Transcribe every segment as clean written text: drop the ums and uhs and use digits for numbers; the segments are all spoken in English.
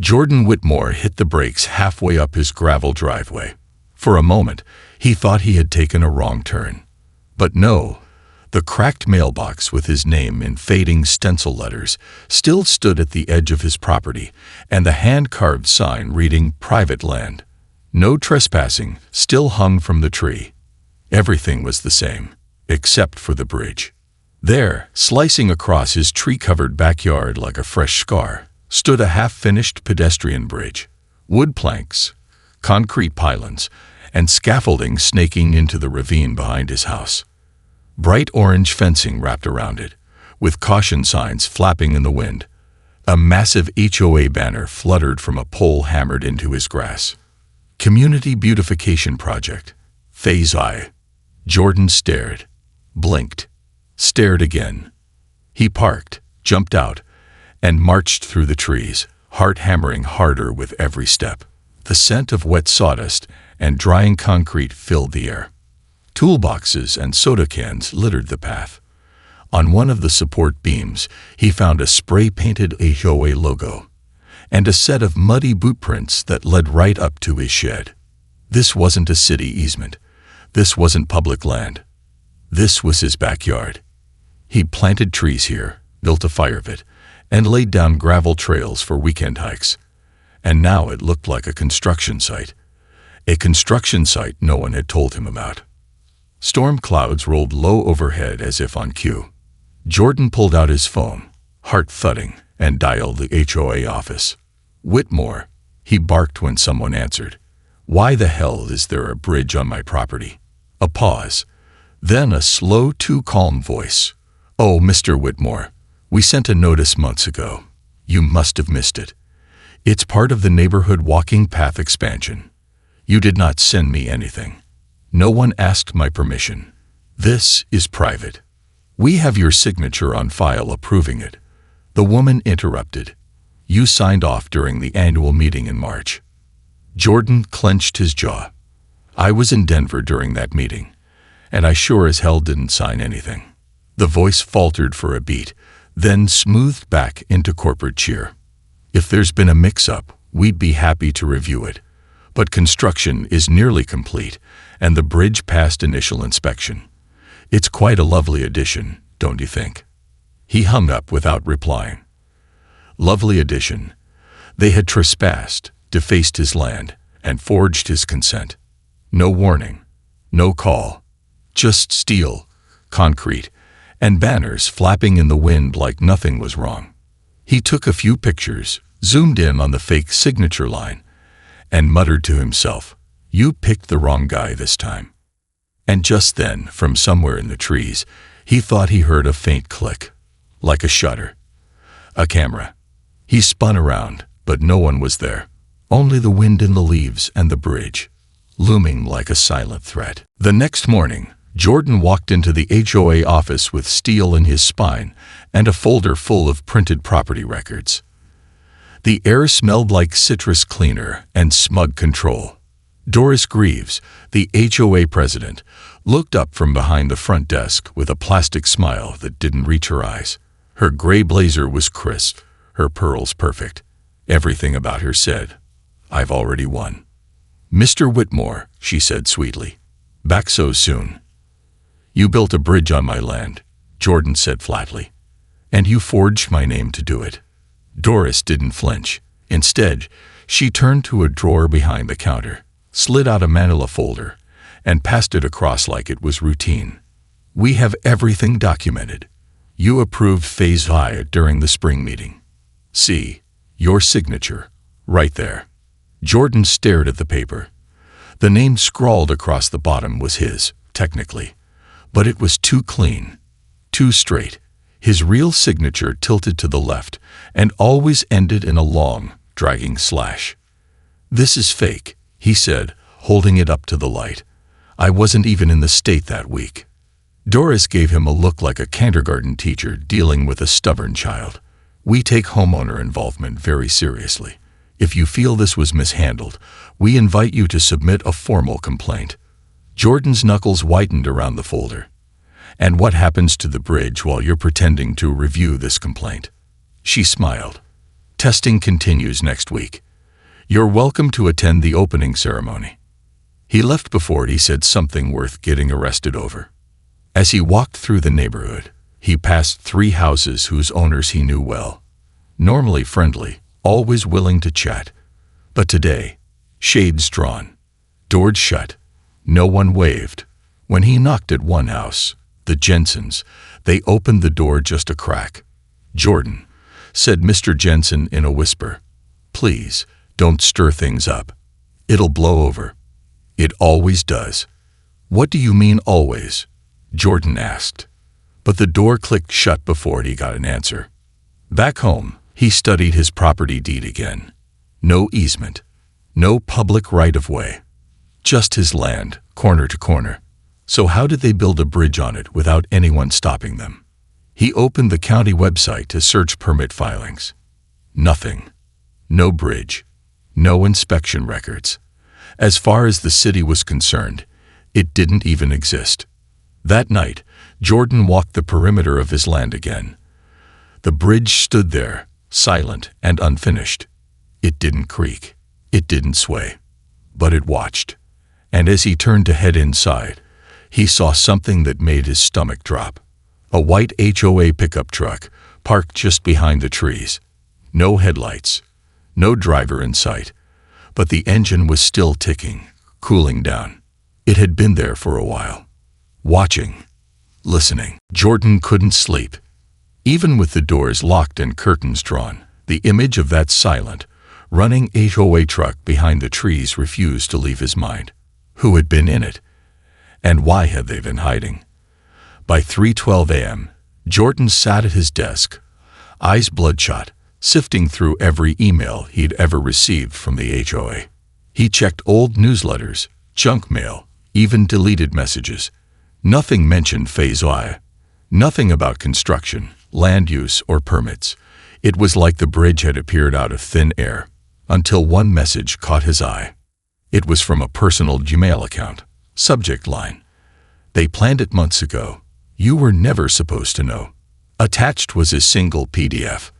Jordan Whitmore hit the brakes halfway up his gravel driveway. For a moment, he thought he had taken a wrong turn. But no, the cracked mailbox with his name in fading stencil letters still stood at the edge of his property, and the hand-carved sign reading "Private Land, No Trespassing" still hung from the tree. Everything was the same, except for the bridge. There, slicing across his tree-covered backyard like a fresh scar, stood a half-finished pedestrian bridge. Wood planks, concrete pylons, and scaffolding snaking into the ravine behind his house. Bright orange fencing wrapped around it, with caution signs flapping in the wind. A massive HOA banner fluttered from a pole hammered into his grass. Community Beautification Project, Phase I. Jordan stared, blinked, stared again. He parked, jumped out, and marched through the trees, heart hammering harder with every step. The scent of wet sawdust and drying concrete filled the air. Toolboxes and soda cans littered the path. On one of the support beams, he found a spray-painted HOA logo and a set of muddy boot prints that led right up to his shed. This wasn't a city easement. This wasn't public land. This was his backyard. He'd planted trees here, built a fire pit, and laid down gravel trails for weekend hikes. And now it looked like a construction site. A construction site no one had told him about. Storm clouds rolled low overhead as if on cue. Jordan pulled out his phone, heart thudding, and dialed the HOA office. "Whitmore," he barked when someone answered. "Why the hell is there a bridge on my property?" A pause. Then a slow, too calm voice. "Oh, Mr. Whitmore, we sent a notice months ago. You must have missed it. It's part of the neighborhood walking path expansion. You did not send me anything. No one asked my permission. This is private. We have your signature on file approving it." The woman interrupted. "You signed off during the annual meeting in March." Jordan clenched his jaw. "I was in Denver during that meeting, and I sure as hell didn't sign anything." The voice faltered for a beat, then smoothed back into corporate cheer. "If there's been a mix-up, we'd be happy to review it. But construction is nearly complete, and the bridge passed initial inspection. It's quite a lovely addition, don't you think?" He hung up without replying. Lovely addition. They had trespassed, defaced his land, and forged his consent. No warning, no call, just steel, concrete, and banners flapping in the wind like nothing was wrong. He took a few pictures, zoomed in on the fake signature line, and muttered to himself, "You picked the wrong guy this time." And just then, from somewhere in the trees, he thought he heard a faint click, like a shutter. A camera. He spun around, but no one was there. Only the wind in the leaves and the bridge, looming like a silent threat. The next morning, Jordan walked into the HOA office with steel in his spine and a folder full of printed property records. The air smelled like citrus cleaner and smug control. Doris Greaves, the HOA president, looked up from behind the front desk with a plastic smile that didn't reach her eyes. Her gray blazer was crisp, her pearls perfect. Everything about her said, "I've already won." "Mr. Whitmore," she said sweetly. "Back so soon." "You built a bridge on my land," Jordan said flatly. "And you forged my name to do it." Doris didn't flinch. Instead, she turned to a drawer behind the counter, slid out a manila folder, and passed it across like it was routine. "We have everything documented. You approved Phase I during the spring meeting. See, your signature, right there." Jordan stared at the paper. The name scrawled across the bottom was his, technically, but it was too clean, too straight. His real signature tilted to the left and always ended in a long, dragging slash. "This is fake," he said, holding it up to the light. "I wasn't even in the state that week." Doris gave him a look like a kindergarten teacher dealing with a stubborn child. "We take homeowner involvement very seriously. If you feel this was mishandled, we invite you to submit a formal complaint." Jordan's knuckles whitened around the folder. "And what happens to the bridge while you're pretending to review this complaint?" She smiled. Testing continues next week. You're welcome to attend the opening ceremony." He left before he said something worth getting arrested over. As he walked through the neighborhood, he passed 3 houses whose owners he knew well. Normally friendly, always willing to chat. But today, shades drawn, doors shut, no one waved. When he knocked at one house, the Jensens, they opened the door just a crack. "Jordan," said Mr. Jensen in a whisper, "please, don't stir things up. It'll blow over." "It always does." "What do you mean always?" Jordan asked. But the door clicked shut before he got an answer. Back home, he studied his property deed again. No easement, no public right-of-way. Just his land, corner to corner. So how did they build a bridge on it without anyone stopping them? He opened the county website to search permit filings. Nothing. No bridge. No inspection records. As far as the city was concerned, it didn't even exist. That night, Jordan walked the perimeter of his land again. The bridge stood there, silent and unfinished. It didn't creak. It didn't sway. But it watched. And as he turned to head inside, he saw something that made his stomach drop. A white HOA pickup truck parked just behind the trees. No headlights. No driver in sight. But the engine was still ticking, cooling down. It had been there for a while. Watching. Listening. Jordan couldn't sleep. Even with the doors locked and curtains drawn, the image of that silent, running HOA truck behind the trees refused to leave his mind. Who had been in it? And why had they been hiding? By 3:12 a.m., Jordan sat at his desk, eyes bloodshot, sifting through every email he'd ever received from the HOA. He checked old newsletters, junk mail, even deleted messages. Nothing mentioned Phase I. Nothing about construction, land use, or permits. It was like the bridge had appeared out of thin air, until one message caught his eye. It was from a personal Gmail account. Subject line: "They planned it months ago. You were never supposed to know." Attached was a single PDF.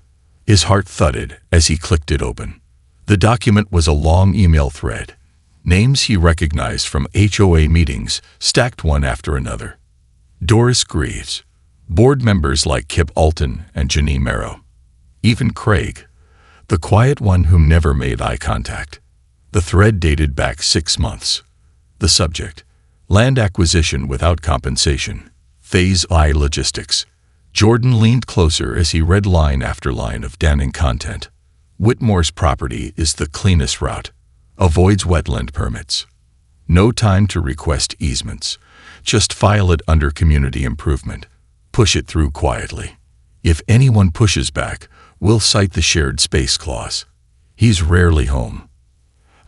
His heart thudded as he clicked it open. The document was a long email thread. Names he recognized from HOA meetings stacked one after another. Doris Greaves. Board members like Kip Alton and Janine Merrow. Even Craig, the quiet one whom never made eye contact. The thread dated back 6 months. The subject: land acquisition without compensation. Phase I logistics. Jordan leaned closer as he read line after line of damning content. Whitmore's property is the cleanest route. Avoids wetland permits. No time to request easements. Just file it under community improvement. Push it through quietly. If anyone pushes back, we'll cite the shared space clause. He's rarely home.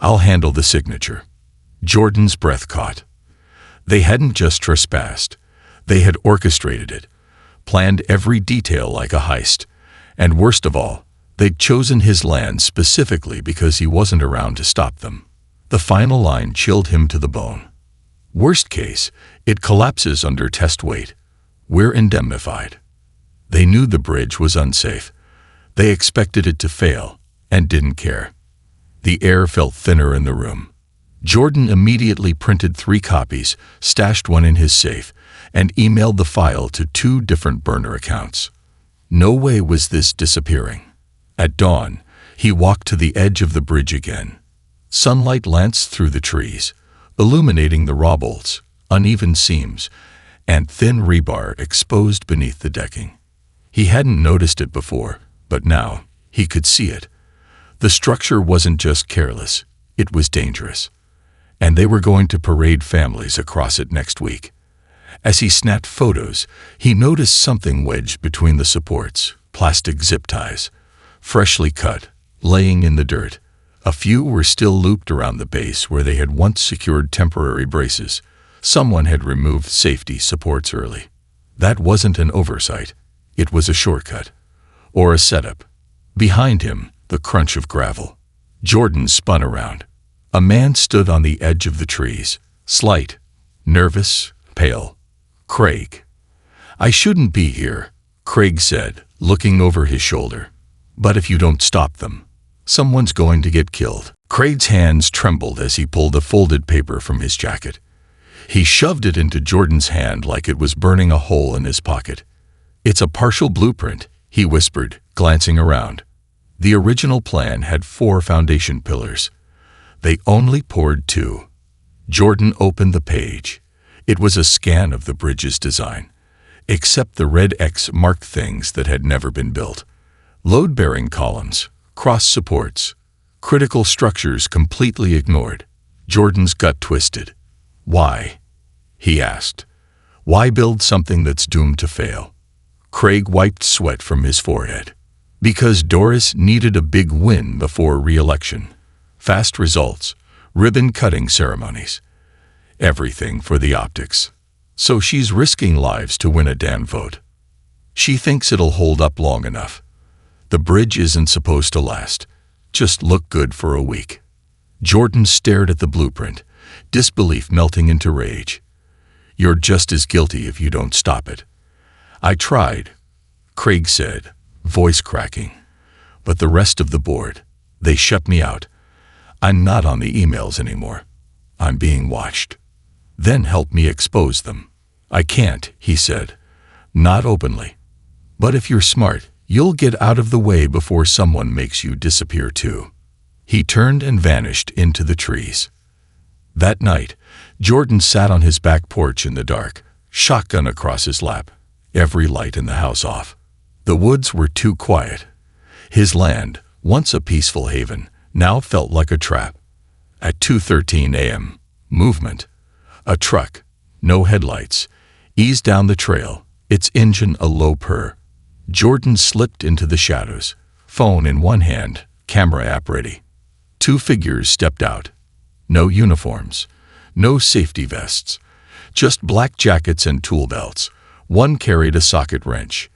I'll handle the signature. Jordan's breath caught. They hadn't just trespassed. They had orchestrated it, planned every detail like a heist, and worst of all, they'd chosen his land specifically because he wasn't around to stop them. The final line chilled him to the bone. Worst case, it collapses under test weight. We're indemnified. They knew the bridge was unsafe. They expected it to fail and didn't care. The air felt thinner in the room. Jordan immediately printed 3 copies, stashed one in his safe, and emailed the file to 2 different burner accounts. No way was this disappearing. At dawn, he walked to the edge of the bridge again. Sunlight lanced through the trees, illuminating the rowbolts, uneven seams, and thin rebar exposed beneath the decking. He hadn't noticed it before, but now he could see it. The structure wasn't just careless, it was dangerous. And they were going to parade families across it next week. As he snapped photos, he noticed something wedged between the supports, plastic zip ties, freshly cut, laying in the dirt. A few were still looped around the base where they had once secured temporary braces. Someone had removed safety supports early. That wasn't an oversight. It was a shortcut. Or a setup. Behind him, the crunch of gravel. Jordan spun around. A man stood on the edge of the trees, slight, nervous, pale. Craig. "I shouldn't be here," Craig said, looking over his shoulder. But if you don't stop them, someone's going to get killed. Craig's hands trembled as he pulled a folded paper from his jacket. He shoved it into Jordan's hand like it was burning a hole in his pocket. "It's a partial blueprint," he whispered, glancing around. The original plan had 4 foundation pillars. They only poured 2. Jordan opened the page. It was a scan of the bridge's design, except the red X marked things that had never been built. Load-bearing columns, cross supports, critical structures completely ignored. Jordan's gut twisted. "Why?" he asked. "Why build something that's doomed to fail?" Craig wiped sweat from his forehead. Because Doris needed a big win before re-election. Fast results, ribbon-cutting ceremonies. Everything for the optics. So she's risking lives to win a damn vote. She thinks it'll hold up long enough. The bridge isn't supposed to last. Just look good for a week. Jordan stared at the blueprint, disbelief melting into rage. "You're just as guilty if you don't stop it." "I tried," Craig said, voice cracking. "But the rest of the board, they shut me out. I'm not on the emails anymore. I'm being watched." "Then help me expose them." "I can't," he said. "Not openly. But if you're smart, you'll get out of the way before someone makes you disappear too." He turned and vanished into the trees. That night, Jordan sat on his back porch in the dark, shotgun across his lap, every light in the house off. The woods were too quiet. His land, once a peaceful haven, now felt like a trap. At 2:13 a.m., movement. A truck, no headlights, eased down the trail, its engine a low purr. Jordan slipped into the shadows, phone in one hand, camera app ready. 2 figures stepped out. No uniforms, no safety vests, just black jackets and tool belts. One carried a socket wrench.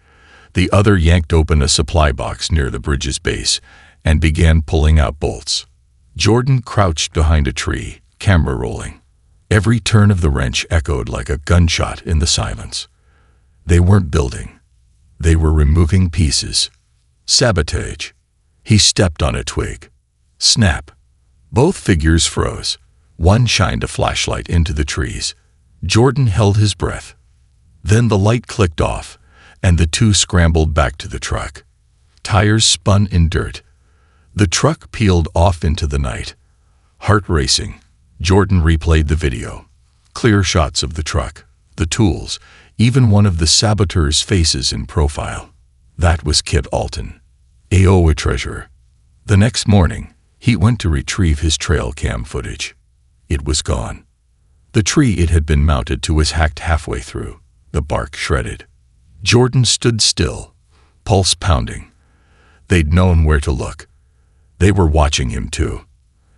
The other yanked open a supply box near the bridge's base and began pulling out bolts. Jordan crouched behind a tree, camera rolling. Every turn of the wrench echoed like a gunshot in the silence. They weren't building. They were removing pieces. Sabotage. He stepped on a twig. Snap. Both figures froze. One shined a flashlight into the trees. Jordan held his breath. Then the light clicked off, and the 2 scrambled back to the truck. Tires spun in dirt. The truck peeled off into the night. Heart racing, Jordan replayed the video. Clear shots of the truck, the tools, even one of the saboteurs' faces in profile. That was Kit Alton, HOA treasurer. The next morning, he went to retrieve his trail cam footage. It was gone. The tree it had been mounted to was hacked halfway through, the bark shredded. Jordan stood still, pulse pounding. They'd known where to look. They were watching him too.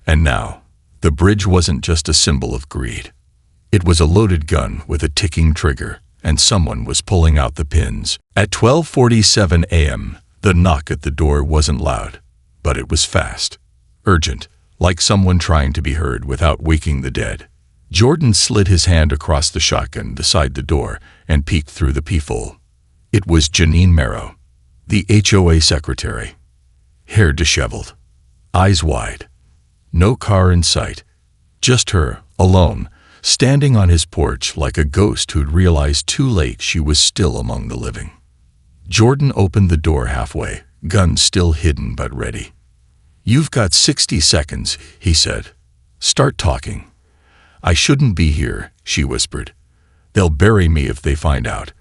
And now, the bridge wasn't just a symbol of greed. It was a loaded gun with a ticking trigger, and someone was pulling out the pins. At 12:47 a.m., the knock at the door wasn't loud, but it was fast, urgent, like someone trying to be heard without waking the dead. Jordan slid his hand across the shotgun beside the door and peeked through the peephole. It was Janine Merrow, the HOA secretary. Hair disheveled, eyes wide. No car in sight. Just her, alone, standing on his porch like a ghost who'd realized too late she was still among the living. Jordan opened the door halfway, gun still hidden but ready. "You've got 60 seconds, he said. "Start talking." "I shouldn't be here," she whispered. "They'll bury me if they find out.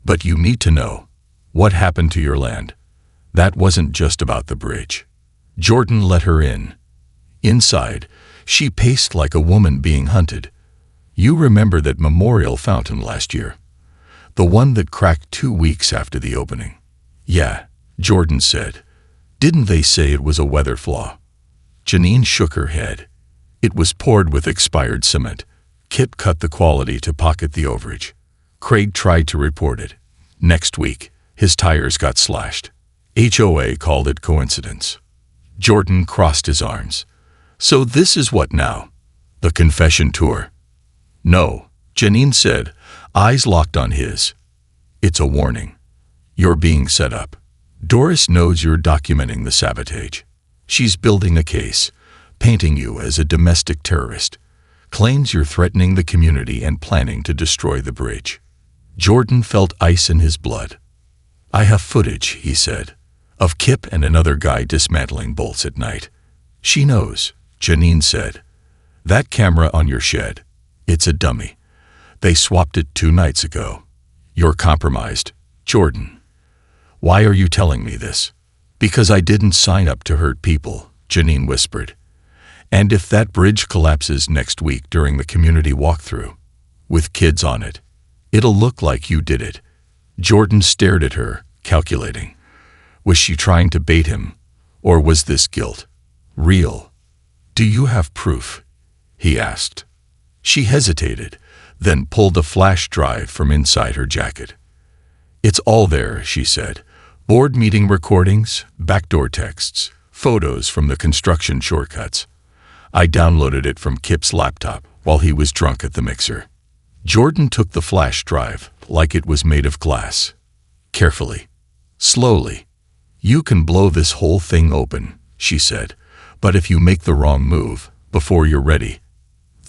But you need to know. What happened to your land? That wasn't just about the bridge." Jordan let her in. Inside, she paced like a woman being hunted. "You remember that memorial fountain last year? The one that cracked 2 weeks after the opening?" "Yeah," Jordan said. "Didn't they say it was a weather flaw?" Janine shook her head. "It was poured with expired cement. Kit cut the quality to pocket the overage. Craig tried to report it. Next week, his tires got slashed. HOA called it coincidence." Jordan crossed his arms. "So this is what now? The confession tour?" "No," Janine said, eyes locked on his. "It's a warning. You're being set up. Doris knows you're documenting the sabotage. She's building a case, painting you as a domestic terrorist, claims you're threatening the community and planning to destroy the bridge. Jordan felt ice in his blood. "I have footage," he said, "of Kip and another guy dismantling bolts at night." "She knows," Janine said. "That camera on your shed, it's a dummy. They swapped it 2 nights ago. You're compromised, Jordan." "Why are you telling me this?" "Because I didn't sign up to hurt people," Janine whispered. "And if that bridge collapses next week during the community walkthrough, with kids on it, it'll look like you did it." Jordan stared at her, calculating. Was she trying to bait him, or was this guilt real? "Do you have proof?" he asked. She hesitated, then pulled a flash drive from inside her jacket. "It's all there," she said. "Board meeting recordings, backdoor texts, photos from the construction shortcuts. I downloaded it from Kip's laptop while he was drunk at the mixer." Jordan took the flash drive like it was made of glass. Carefully, slowly. "You can blow this whole thing open," she said, "but if you make the wrong move before you're ready,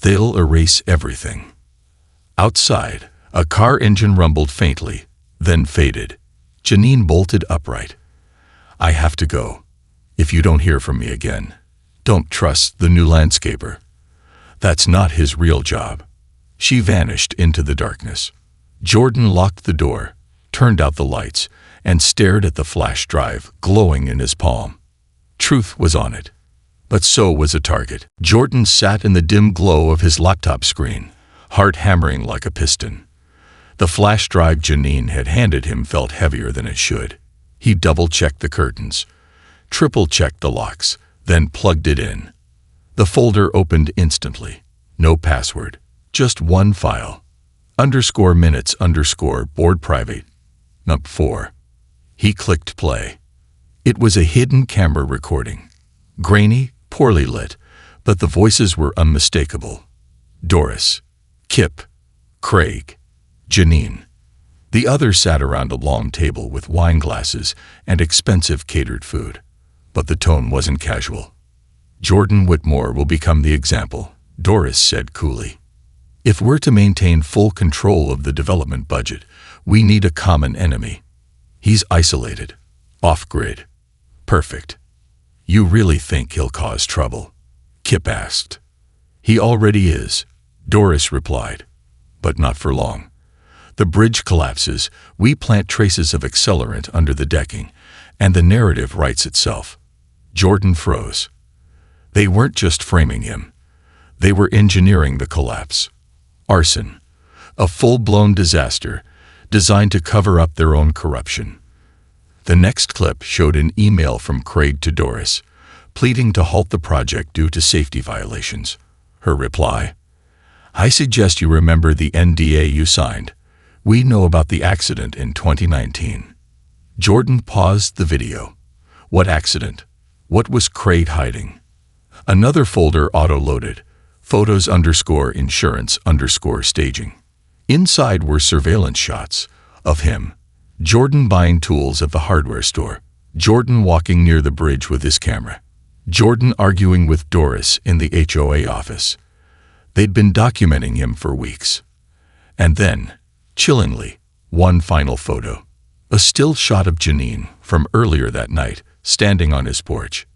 they'll erase everything." Outside, a car engine rumbled faintly, then faded. Janine bolted upright. "I have to go. If you don't hear from me again, don't trust the new landscaper. That's not his real job." She vanished into the darkness. Jordan locked the door, turned out the lights, and stared at the flash drive glowing in his palm. Truth was on it, but so was a target. Jordan sat in the dim glow of his laptop screen, heart hammering like a piston. The flash drive Janine had handed him felt heavier than it should. He double-checked the curtains, triple-checked the locks, then plugged it in. The folder opened instantly. No password, just one file. _minutes_ board private. Number 4. He clicked play. It was a hidden camera recording. Grainy, poorly lit, but the voices were unmistakable. Doris, Kip, Craig, Janine. The others sat around a long table with wine glasses and expensive catered food. But the tone wasn't casual. "Jordan Whitmore will become the example," Doris said coolly. "If we're to maintain full control of the development budget, we need a common enemy. He's isolated, off-grid. Perfect." "You really think he'll cause trouble?" Kip asked. "He already is," Doris replied. "But not for long. The bridge collapses, we plant traces of accelerant under the decking, and the narrative writes itself." Jordan froze. They weren't just framing him. They were engineering the collapse. Arson. A full-blown disaster, designed to cover up their own corruption. The next clip showed an email from Craig to Doris, pleading to halt the project due to safety violations. Her reply: "I suggest you remember the NDA you signed. We know about the accident in 2019. Jordan paused the video. What accident? What was Craig hiding? Another folder auto-loaded. Photos_insurance_staging. Inside were surveillance shots of him. Jordan buying tools at the hardware store. Jordan walking near the bridge with his camera. Jordan arguing with Doris in the HOA office. They'd been documenting him for weeks. And then, chillingly, one final photo. A still shot of Janine from earlier that night, standing on his porch.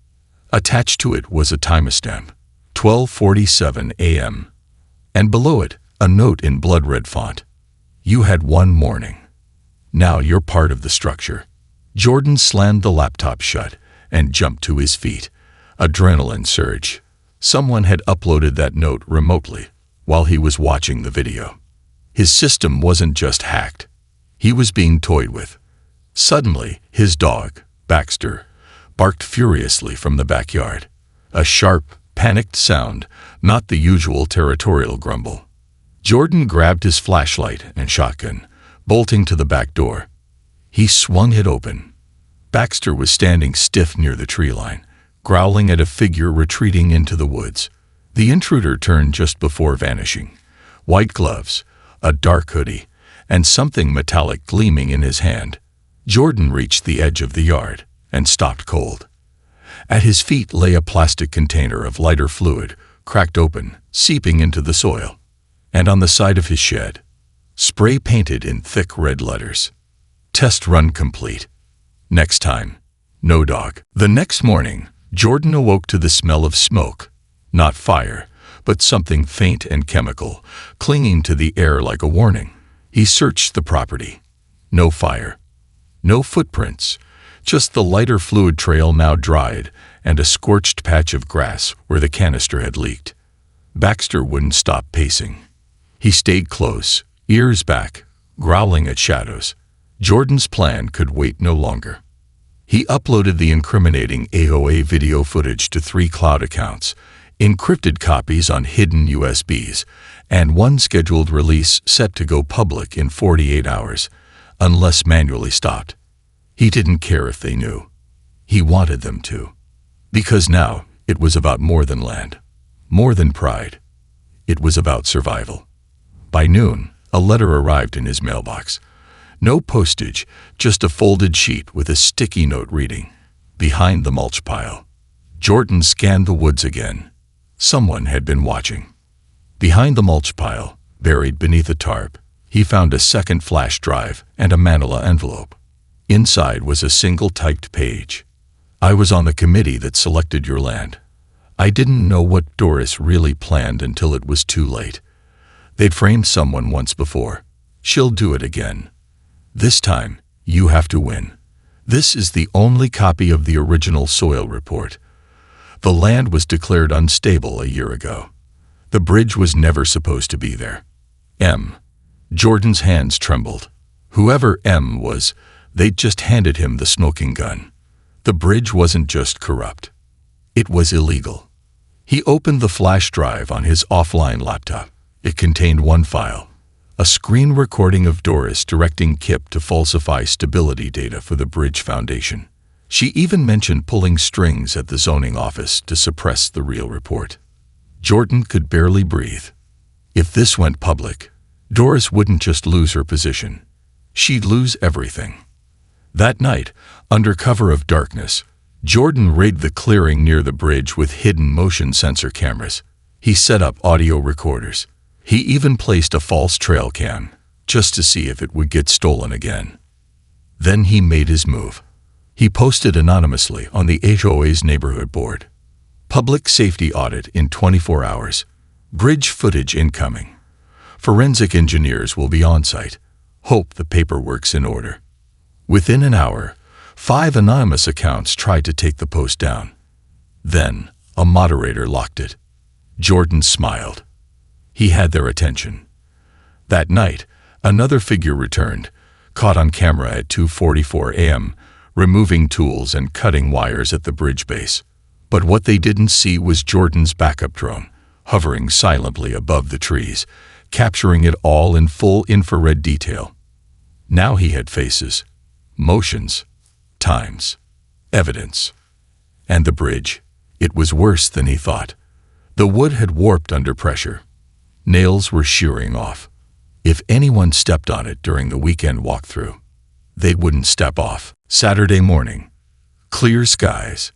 Attached to it was a timestamp, 12:47 a.m. And below it, a note in blood-red font. "You had one morning. Now you're part of the structure." Jordan slammed the laptop shut and jumped to his feet. Adrenaline surge. Someone had uploaded that note remotely while he was watching the video. His system wasn't just hacked. He was being toyed with. Suddenly, his dog, Baxter, barked furiously from the backyard. A sharp, panicked sound, not the usual territorial grumble. Jordan grabbed his flashlight and shotgun, bolting to the back door. He swung it open. Baxter was standing stiff near the tree line, growling at a figure retreating into the woods. The intruder turned just before vanishing. White gloves, a dark hoodie, and something metallic gleaming in his hand. Jordan reached the edge of the yard and stopped cold. At his feet lay a plastic container of lighter fluid, cracked open, seeping into the soil. And on the side of his shed, spray painted in thick red letters, "Test run complete. Next time, no dog." The next morning, Jordan awoke to the smell of smoke, not fire, but something faint and chemical, clinging to the air like a warning. He searched the property. No fire. No footprints. Just the lighter fluid trail now dried and a scorched patch of grass where the canister had leaked. Baxter wouldn't stop pacing. He stayed close, ears back, growling at shadows. Jordan's plan could wait no longer. He uploaded the incriminating HOA video footage to 3 cloud accounts, encrypted copies on hidden USBs, and one scheduled release set to go public in 48 hours, unless manually stopped. He didn't care if they knew. He wanted them to. Because now it was about more than land, more than pride. It was about survival. By noon, a letter arrived in his mailbox. No postage, just a folded sheet with a sticky note reading, "Behind the mulch pile." Jordan scanned the woods again. Someone had been watching. Behind the mulch pile, buried beneath a tarp, he found a second flash drive and a manila envelope. Inside was a single typed page. "I was on the committee that selected your land. I didn't know what Doris really planned until it was too late. They'd framed someone once before. She'll do it again. This time, you have to win." This is the only copy of the original soil report. The land was declared unstable a year ago. The bridge was never supposed to be there. M. Jordan's hands trembled. Whoever M was, they'd just handed him the smoking gun. The bridge wasn't just corrupt. It was illegal. He opened the flash drive on his offline laptop. It contained one file, a screen recording of Doris directing Kip to falsify stability data for the bridge foundation. She even mentioned pulling strings at the zoning office to suppress the real report. Jordan could barely breathe. If this went public, Doris wouldn't just lose her position. She'd lose everything. That night, under cover of darkness, Jordan raided the clearing near the bridge with hidden motion sensor cameras. He set up audio recorders. He even placed a false trail cam, just to see if it would get stolen again. Then he made his move. He posted anonymously on the HOA's neighborhood board. "Public safety audit in 24 hours. Bridge footage incoming. Forensic engineers will be on site. Hope the paperwork's in order." Within an hour, 5 anonymous accounts tried to take the post down. Then, a moderator locked it. Jordan smiled. He had their attention. That night, another figure returned, caught on camera at 2:44 a.m., removing tools and cutting wires at the bridge base. But what they didn't see was Jordan's backup drone, hovering silently above the trees, capturing it all in full infrared detail. Now he had faces, motions, times, evidence. And the bridge, it was worse than he thought. The wood had warped under pressure. Nails were shearing off. If anyone stepped on it during the weekend walkthrough, they wouldn't step off. Saturday morning. Clear skies.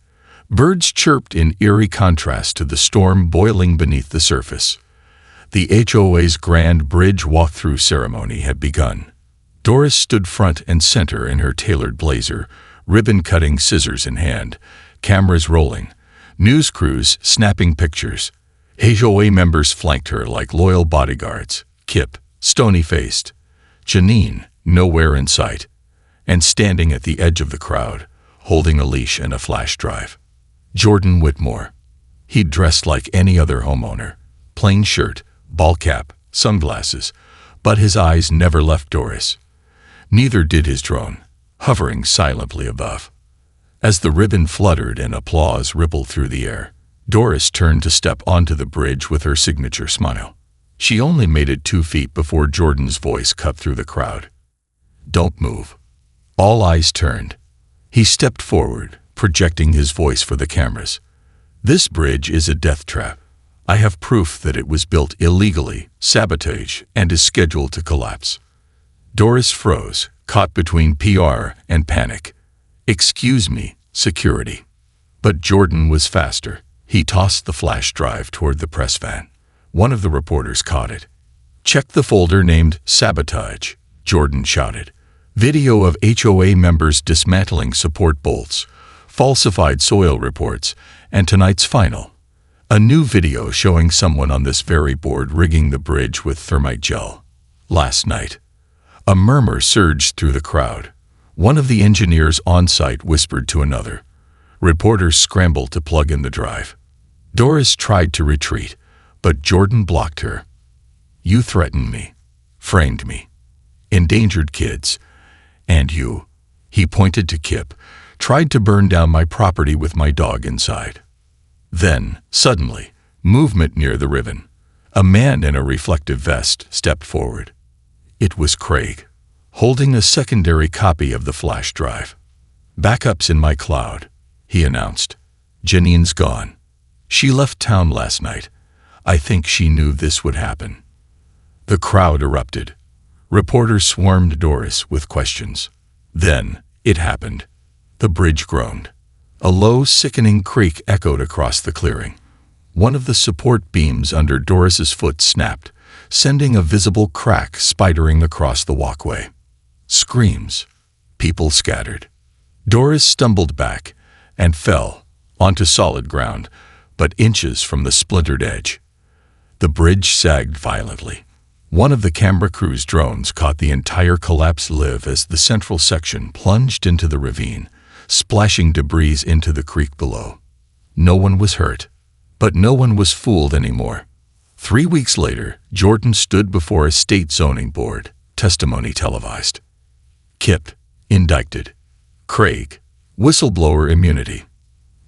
Birds chirped in eerie contrast to the storm boiling beneath the surface. The HOA's grand bridge walkthrough ceremony had begun. Doris stood front and center in her tailored blazer, ribbon-cutting scissors in hand, cameras rolling, news crews snapping pictures. HOA members flanked her like loyal bodyguards. Kip, stony-faced. Janine, nowhere in sight. And standing at the edge of the crowd, holding a leash and a flash drive. Jordan Whitmore. He'd dressed like any other homeowner. Plain shirt, ball cap, sunglasses, but his eyes never left Doris. Neither did his drone, hovering silently above. As the ribbon fluttered and applause rippled through the air, Doris turned to step onto the bridge with her signature smile. She only made it 2 feet before Jordan's voice cut through the crowd. "Don't move." All eyes turned. He stepped forward, projecting his voice for the cameras. "This bridge is a death trap. I have proof that it was built illegally, sabotage, and is scheduled to collapse." Doris froze, caught between PR and panic. "Excuse me, security." But Jordan was faster. He tossed the flash drive toward the press van. One of the reporters caught it. "Check the folder named Sabotage," Jordan shouted. Video of HOA members dismantling support bolts, falsified soil reports, and tonight's final. A new video showing someone on this very board rigging the bridge with thermite gel. Last night. A murmur surged through the crowd. One of the engineers on site whispered to another. Reporters scrambled to plug in the drive. Doris tried to retreat, but Jordan blocked her. "You threatened me, framed me, endangered kids, and you," he pointed to Kip, "tried to burn down my property with my dog inside." Then, suddenly, movement near the ribbon. A man in a reflective vest stepped forward. It was Craig, holding a secondary copy of the flash drive. "Backup's in my cloud," he announced. "Janine's gone. She left town last night. I think she knew this would happen." The crowd erupted. Reporters swarmed Doris with questions. Then, it happened. The bridge groaned. A low, sickening creak echoed across the clearing. One of the support beams under Doris's foot snapped, sending a visible crack spidering across the walkway. Screams. People scattered. Doris stumbled back and fell onto solid ground, but inches from the splintered edge. The bridge sagged violently. One of the camera crew's drones caught the entire collapse live as the central section plunged into the ravine, splashing debris into the creek below. No one was hurt, but no one was fooled anymore. 3 weeks later, Jordan stood before a state zoning board, testimony televised. Kip, indicted. Craig, whistleblower immunity.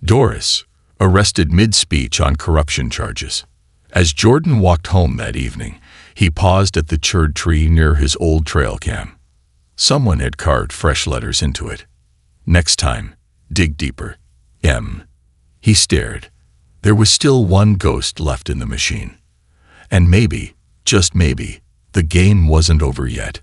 Doris, arrested mid-speech on corruption charges. As Jordan walked home that evening, he paused at the church tree near his old trail cam. Someone had carved fresh letters into it. "Next time, dig deeper. M." He stared. There was still one ghost left in the machine. And maybe, just maybe, the game wasn't over yet.